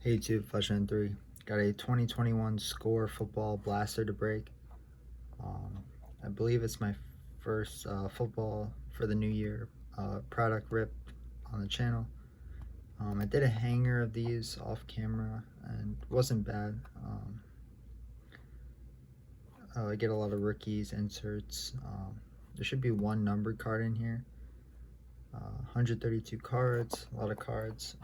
Hey YouTube, Flesh3. Got a 2021 Score Football Blaster to break. I believe it's my first football for the new year product rip on the channel. I did a hanger of these off camera and it wasn't bad. I get a lot of rookies, inserts. There should be one numbered card in here. 132 cards, a lot of cards.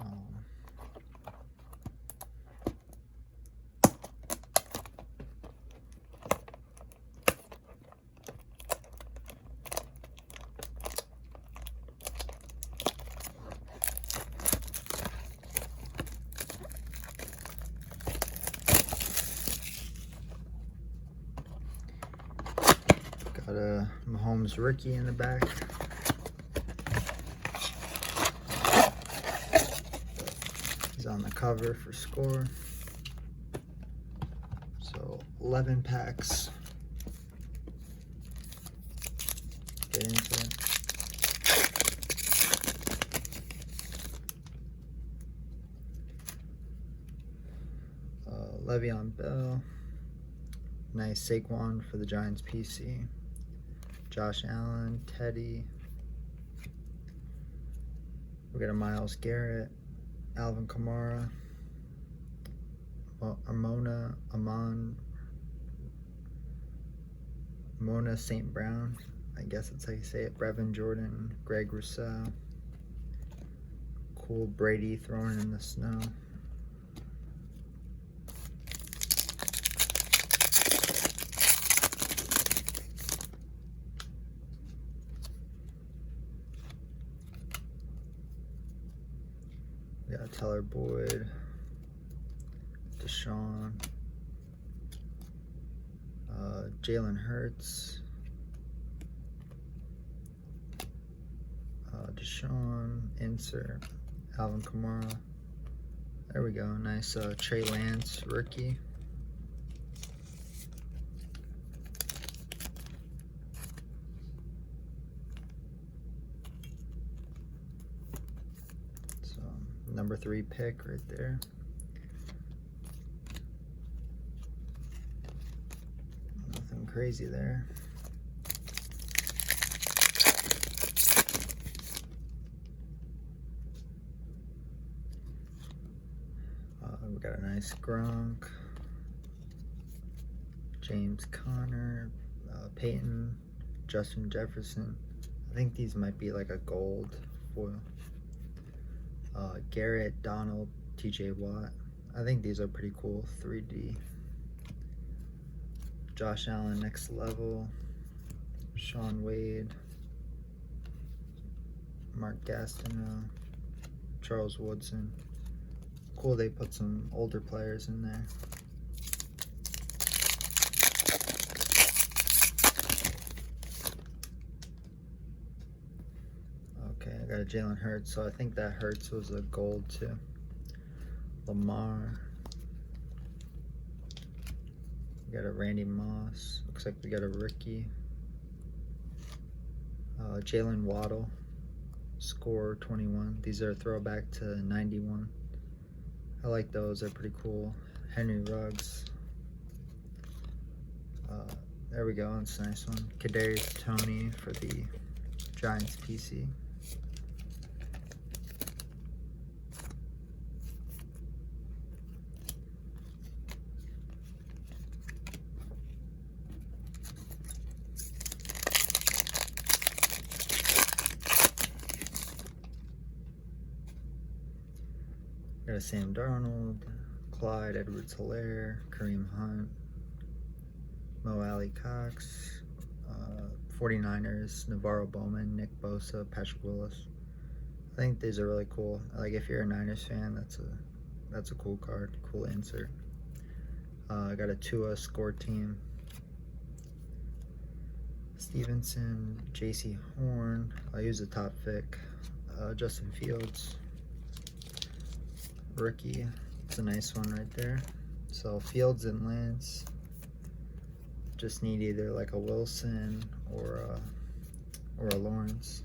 Got a Mahomes rookie in the back. He's on the cover for Score. So 11 packs. Get into it. Le'Veon Bell. Nice Saquon for the Giants PC. Josh Allen, Teddy. We got a Myles Garrett, Alvin Kamara, Amona St. Brown, I guess that's how you say it. Brevin Jordan, Greg Rousseau. Cool Brady throwing in the snow. We got Tyler Boyd, Deshaun, Jalen Hurts, Deshaun, insert, Alvin Kamara. There we go, nice Trey Lance rookie. So number 3 pick right there. Nothing crazy there. We got a nice Gronk, James Conner, Peyton, Justin Jefferson. I think these might be like a gold foil. Garrett, Donald, TJ Watt. I think these are pretty cool. 3D. Josh Allen, next level. Sean Wade, Mark Gastineau, Charles Woodson. Cool, they put some older players in there. Okay, I got a Jalen Hurts, so I think that Hurts was a gold too. Lamar. We got a Randy Moss. Looks like we got a rookie. Jalen Waddle, Score 21. These are a throwback to 91. I like those, they're pretty cool. Henry Ruggs. There we go, that's a nice one. Kadarius Toney for the Giants PC. Got a Sam Darnold, Clyde Edwards-Helaire, Kareem Hunt, Mo Alley Cox, 49ers, Navarro Bowman, Nick Bosa, Patrick Willis. I think these are really cool. Like, if you're a Niners fan, that's a cool card, cool insert. I got a Tua Score team. Stevenson, JC Horn. I'll use the top pick. Justin Fields. Rookie. It's a nice one right there. So Fields and Lance. Just need either like a Wilson or a Lawrence.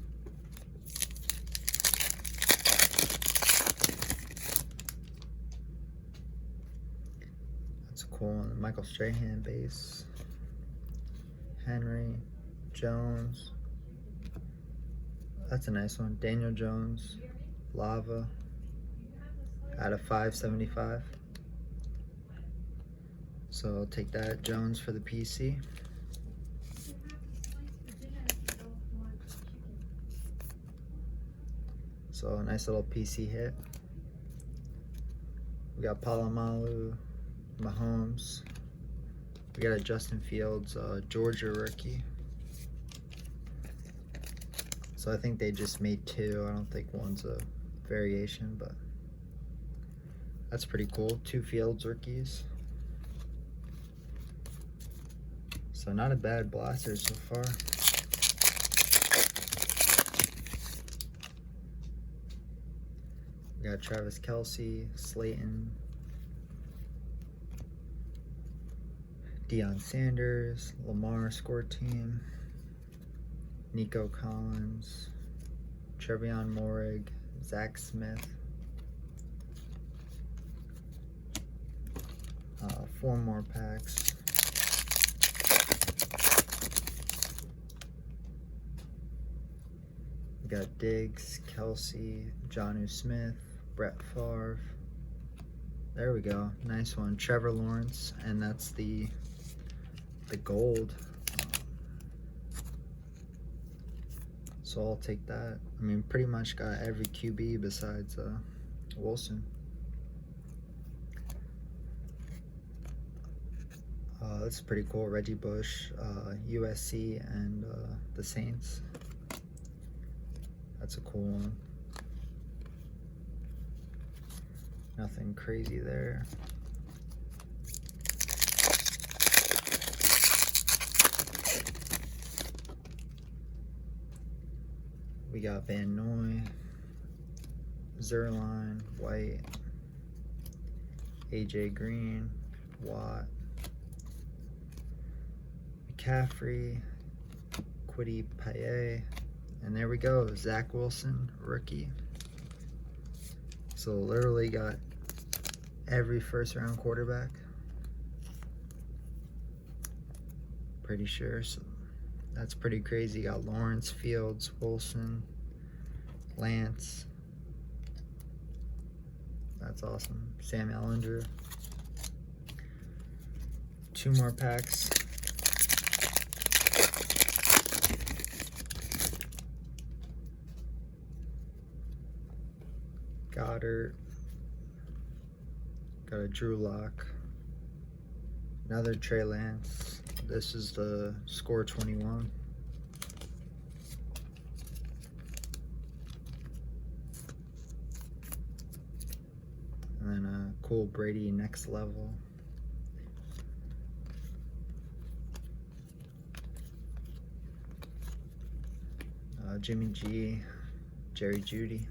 cool one. Michael Strahan base. Henry Jones. That's a nice one. Daniel Jones. Lava. Out of 575. So I'll take that. Jones for the PC. So a nice little PC hit. We got Palomalu, Mahomes. We got a Justin Fields, Georgia rookie. So I think they just made two. I don't think one's a variation, but that's pretty cool. 2 Fields rookies. So not a bad blaster so far. We got Travis Kelce, Slayton, Deion Sanders, Lamar score team, Nico Collins, Trevion Morig, Zach Smith. 4 more packs. We got Diggs, Kelce, Jonnu Smith, Brett Favre. There we go. Nice one. Trevor Lawrence, and that's the gold. So I'll take that. I mean, pretty much got every QB besides Wilson. This is pretty cool. Reggie Bush, USC, and the Saints. That's a cool one. Nothing crazy there. We got Van Noy, Zerline, White, AJ Green, Watt, McCaffrey, Kwity Paye, and there we go, Zach Wilson, rookie. So literally got every first round quarterback. Pretty sure. So that's pretty crazy. Got Lawrence, Fields, Wilson, Lance. That's awesome. Sam Ellinger. 2 more packs. Goddard. Got a Drew Lock. Another Trey Lance. This is the score 21. And then a cool Brady next level. Jimmy G, Jerry Jeudy.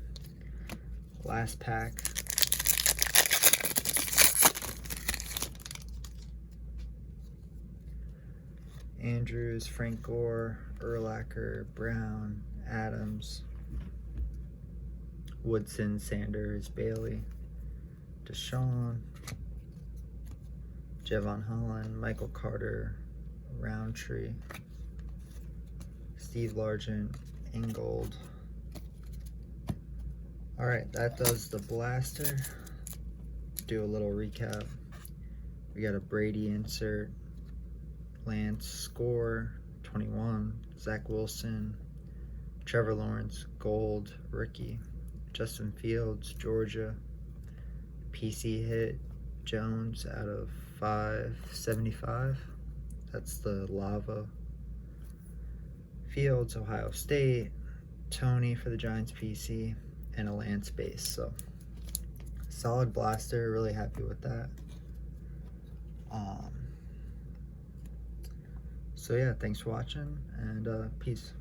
Last pack. Andrews, Frank Gore, Urlacher, Brown, Adams, Woodson, Sanders, Bailey, Deshaun, Javon Holland, Michael Carter, Roundtree, Steve Largent, Ingold. Alright, that does the blaster. Do a little recap. We got a Brady insert, Lance score 21, Zach Wilson, Trevor Lawrence gold rookie, Justin Fields Georgia, PC hit Jones out of 575. That's the Lava. Fields Ohio State, Tony for the Giants PC, and a Lance base. So solid blaster, really happy with that. So yeah, thanks for watching, and peace.